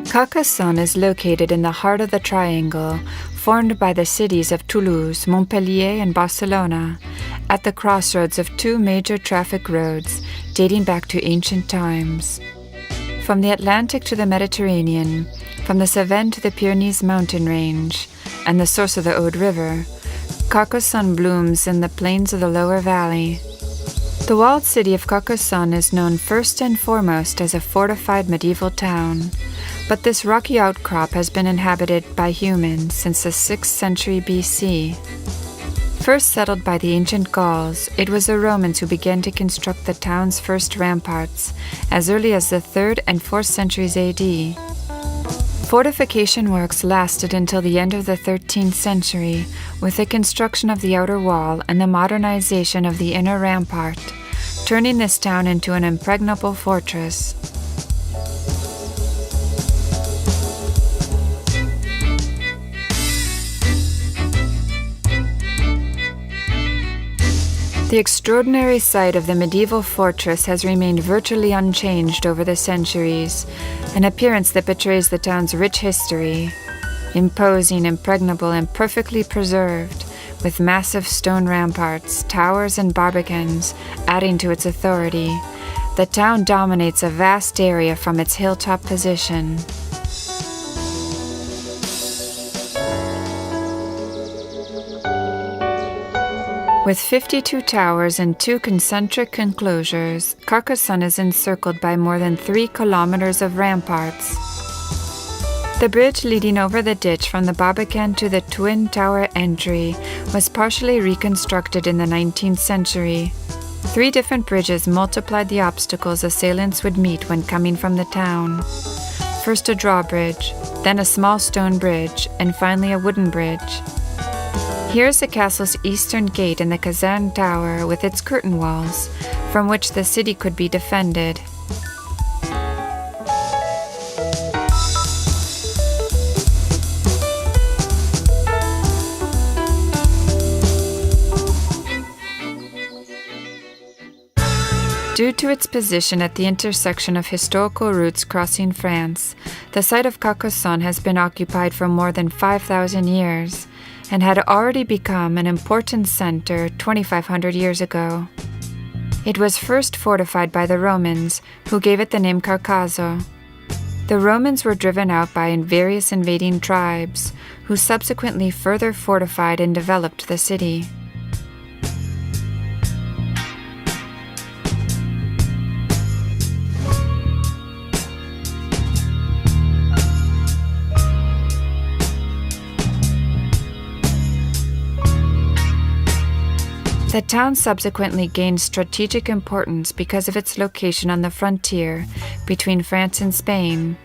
Carcassonne is located in the heart of the triangle, formed by the cities of Toulouse, Montpellier, and Barcelona, at the crossroads of two major traffic roads dating back to ancient times. From the Atlantic to the Mediterranean, from the Cevennes to the Pyrenees mountain range, and the source of the Aude River, Carcassonne blooms in the plains of the lower valley. The walled city of Carcassonne is known first and foremost as a fortified medieval town, but this rocky outcrop has been inhabited by humans since the 6th century BC. First settled by the ancient Gauls, it was the Romans who began to construct the town's first ramparts as early as the 3rd and 4th centuries AD. Fortification works lasted until the end of the 13th century, with the construction of the outer wall and the modernization of the inner rampart, turning this town into an impregnable fortress. The extraordinary site of the medieval fortress has remained virtually unchanged over the centuries, an appearance that betrays the town's rich history. Imposing, impregnable, and perfectly preserved, with massive stone ramparts, towers, and barbicans adding to its authority, the town dominates a vast area from its hilltop position. With 52 towers and 2 concentric enclosures, Carcassonne is encircled by more than 3 kilometers of ramparts. The bridge leading over the ditch from the Barbican to the Twin Tower entry was partially reconstructed in the 19th century. 3 different bridges multiplied the obstacles assailants would meet when coming from the town. First a drawbridge, then a small stone bridge, and finally a wooden bridge. Here's the castle's eastern gate in the Carcassonne Tower with its curtain walls, from which the city could be defended. Due to its position at the intersection of historical routes crossing France, the site of Carcassonne has been occupied for more than 5,000 years, and had already become an important center 2,500 years ago. It was first fortified by the Romans, who gave it the name Carcassonne. The Romans were driven out by various invading tribes, who subsequently further fortified and developed the city. The town subsequently gained strategic importance because of its location on the frontier between France and Spain.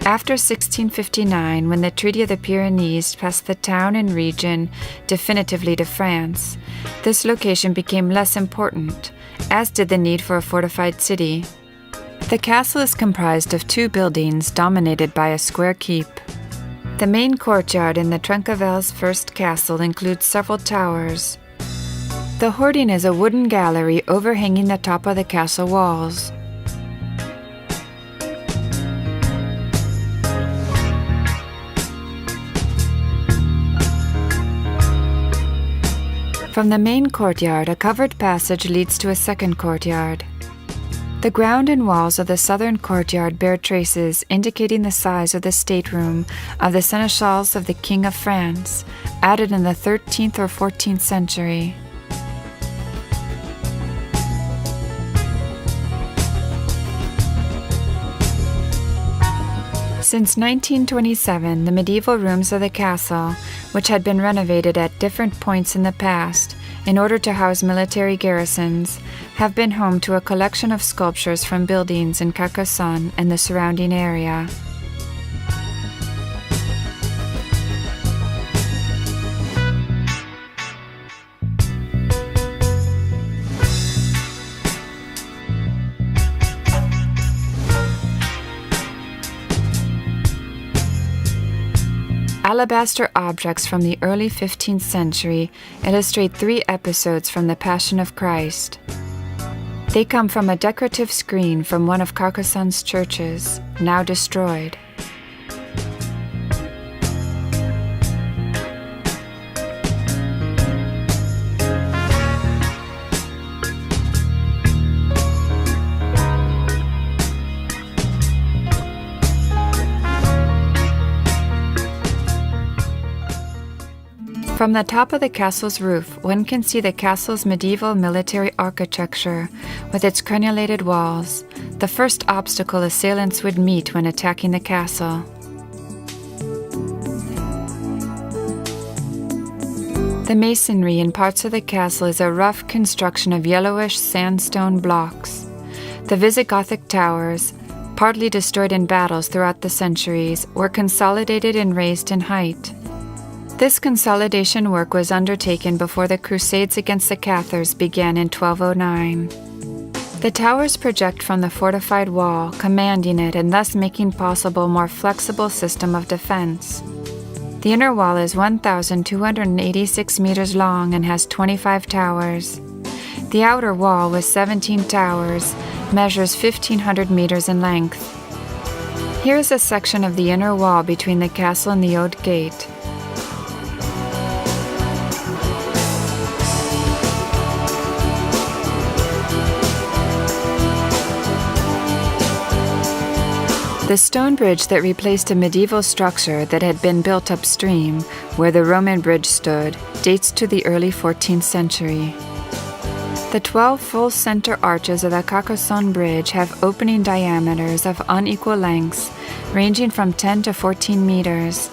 After 1659, when the Treaty of the Pyrenees passed the town and region definitively to France, this location became less important, as did the need for a fortified city. The castle is comprised of 2 buildings dominated by a square keep. The main courtyard in the Trencavel's first castle includes several towers. The hoarding is a wooden gallery overhanging the top of the castle walls. From the main courtyard, a covered passage leads to a second courtyard. The ground and walls of the southern courtyard bear traces indicating the size of the stateroom of the seneschals of the King of France, added in the 13th or 14th century. Since 1927, the medieval rooms of the castle, which had been renovated at different points in the past in order to house military garrisons, have been home to a collection of sculptures from buildings in Carcassonne and the surrounding area. Alabaster objects from the early 15th century illustrate 3 episodes from the Passion of Christ. They come from a decorative screen from one of Carcassonne's churches, now destroyed. From the top of the castle's roof, one can see the castle's medieval military architecture with its crenulated walls, the first obstacle assailants would meet when attacking the castle. The masonry in parts of the castle is a rough construction of yellowish sandstone blocks. The Visigothic towers, partly destroyed in battles throughout the centuries, were consolidated and raised in height. This consolidation work was undertaken before the Crusades against the Cathars began in 1209. The towers project from the fortified wall, commanding it and thus making possible a more flexible system of defense. The inner wall is 1,286 meters long and has 25 towers. The outer wall, with 17 towers, measures 1,500 meters in length. Here is a section of the inner wall between the castle and the Old Gate. The stone bridge that replaced a medieval structure that had been built upstream, where the Roman bridge stood, dates to the early 14th century. The 12 full center arches of the Carcassonne bridge have opening diameters of unequal lengths, ranging from 10 to 14 meters.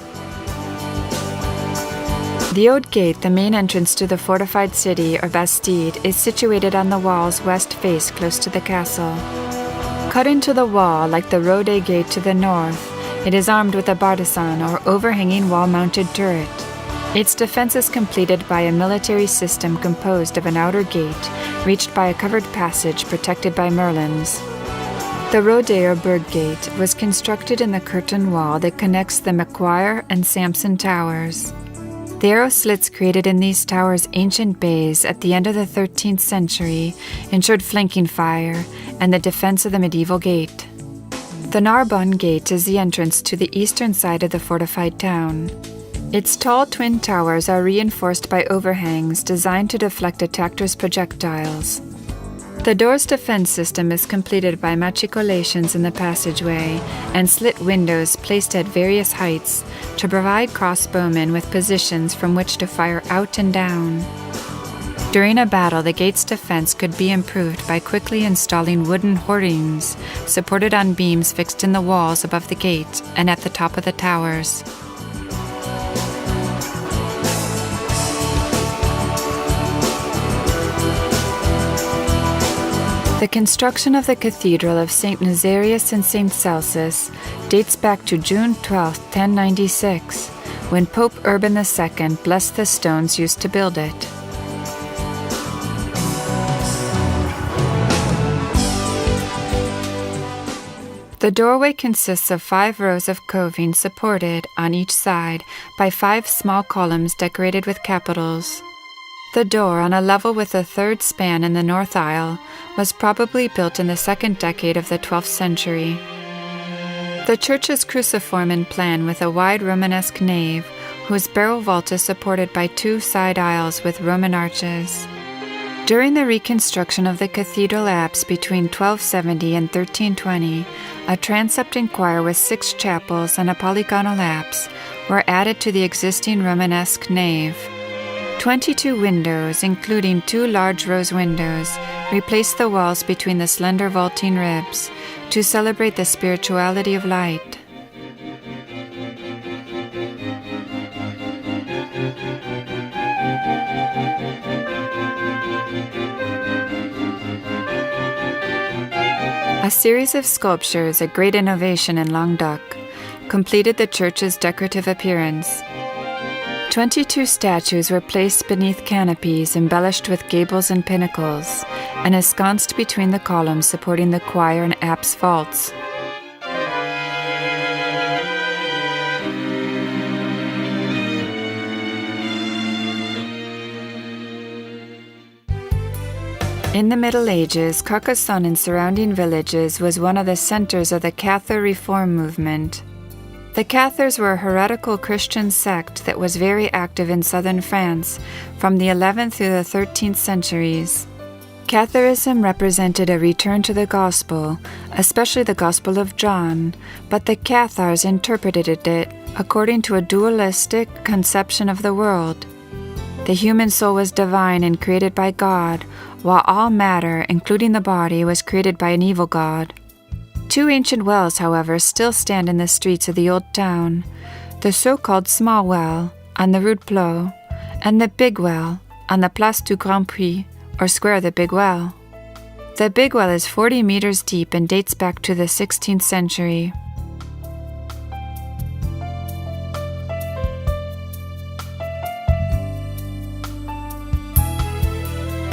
The Old Gate, the main entrance to the fortified city or Bastide, is situated on the wall's west face close to the castle. Cut into the wall like the Rode Gate to the north, it is armed with a bartizan or overhanging wall-mounted turret. Its defense is completed by a military system composed of an outer gate, reached by a covered passage protected by merlons. The Rode or Burg Gate was constructed in the curtain wall that connects the Macquarie and Samson towers. The arrow slits created in these towers' ancient bays at the end of the 13th century ensured flanking fire and the defense of the medieval gate. The Narbonne Gate is the entrance to the eastern side of the fortified town. Its tall twin towers are reinforced by overhangs designed to deflect attackers' projectiles. The door's defense system is completed by machicolations in the passageway and slit windows placed at various heights to provide crossbowmen with positions from which to fire out and down. During a battle, the gate's defense could be improved by quickly installing wooden hoardings supported on beams fixed in the walls above the gate and at the top of the towers. The construction of the Cathedral of St. Nazarius and St. Celsus dates back to June 12, 1096, when Pope Urban II blessed the stones used to build it. The doorway consists of 5 rows of coving supported, on each side, by 5 small columns decorated with capitals. The door, on a level with the third span in the north aisle, was probably built in the 2nd decade of the 12th century. The church is cruciform in plan with a wide Romanesque nave, whose barrel vault is supported by 2 side aisles with Roman arches. During the reconstruction of the cathedral apse between 1270 and 1320, a transepting choir with 6 chapels and a polygonal apse were added to the existing Romanesque nave. 22 windows, including 2 large rose windows, replaced the walls between the slender vaulting ribs to celebrate the spirituality of light. A series of sculptures, a great innovation in Languedoc, completed the church's decorative appearance. 22 statues were placed beneath canopies embellished with gables and pinnacles, and ensconced between the columns supporting the choir and apse vaults. In the Middle Ages, Carcassonne and surrounding villages was one of the centers of the Cathar reform movement. The Cathars were a heretical Christian sect that was very active in southern France from the 11th through the 13th centuries. Catharism represented a return to the Gospel, especially the Gospel of John, but the Cathars interpreted it according to a dualistic conception of the world. The human soul was divine and created by God, while all matter, including the body, was created by an evil god. Two ancient wells, however, still stand in the streets of the old town: the so-called Small Well on the Rue de Plot, and the Big Well on the Place du Grand Puits, or Square of the Big Well. The Big Well is 40 meters deep and dates back to the 16th century.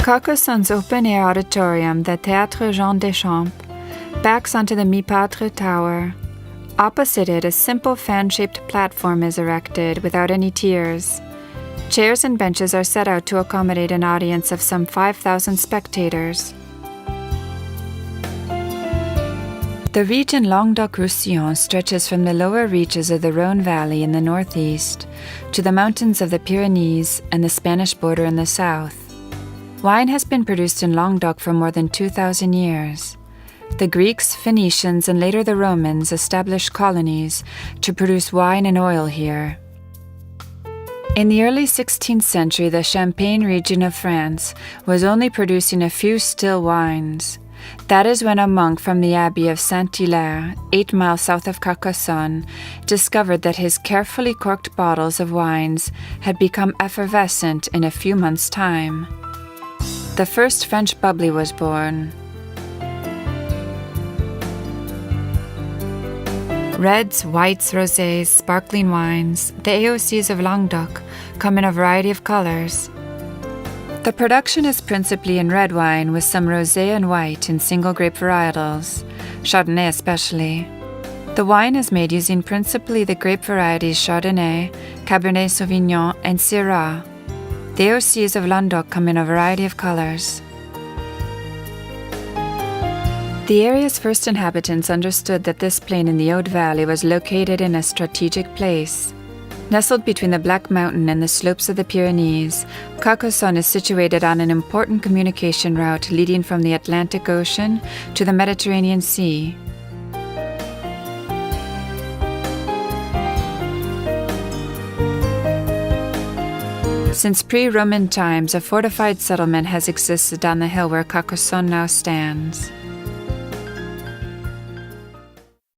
Carcassonne's open-air auditorium, the Théâtre Jean Deschamps, backs onto the Mipatre Tower. Opposite it, a simple fan-shaped platform is erected without any tiers. Chairs and benches are set out to accommodate an audience of some 5,000 spectators. The region Languedoc-Roussillon stretches from the lower reaches of the Rhône Valley in the northeast to the mountains of the Pyrenees and the Spanish border in the south. Wine has been produced in Languedoc for more than 2,000 years. The Greeks, Phoenicians, and later the Romans established colonies to produce wine and oil here. In the early 16th century, the Champagne region of France was only producing a few still wines. That is when a monk from the Abbey of Saint-Hilaire, 8 miles south of Carcassonne, discovered that his carefully corked bottles of wines had become effervescent in a few months' time. The first French bubbly was born. Reds, whites, rosés, sparkling wines, the AOCs of Languedoc, come in a variety of colors. The production is principally in red wine with some rosé and white in single grape varietals, Chardonnay especially. The wine is made using principally the grape varieties Chardonnay, Cabernet Sauvignon, and Syrah. The AOCs of Languedoc come in a variety of colors. The area's first inhabitants understood that this plain in the Aude Valley was located in a strategic place. Nestled between the Black Mountain and the slopes of the Pyrenees, Carcassonne is situated on an important communication route leading from the Atlantic Ocean to the Mediterranean Sea. Since pre-Roman times, a fortified settlement has existed on the hill where Carcassonne now stands.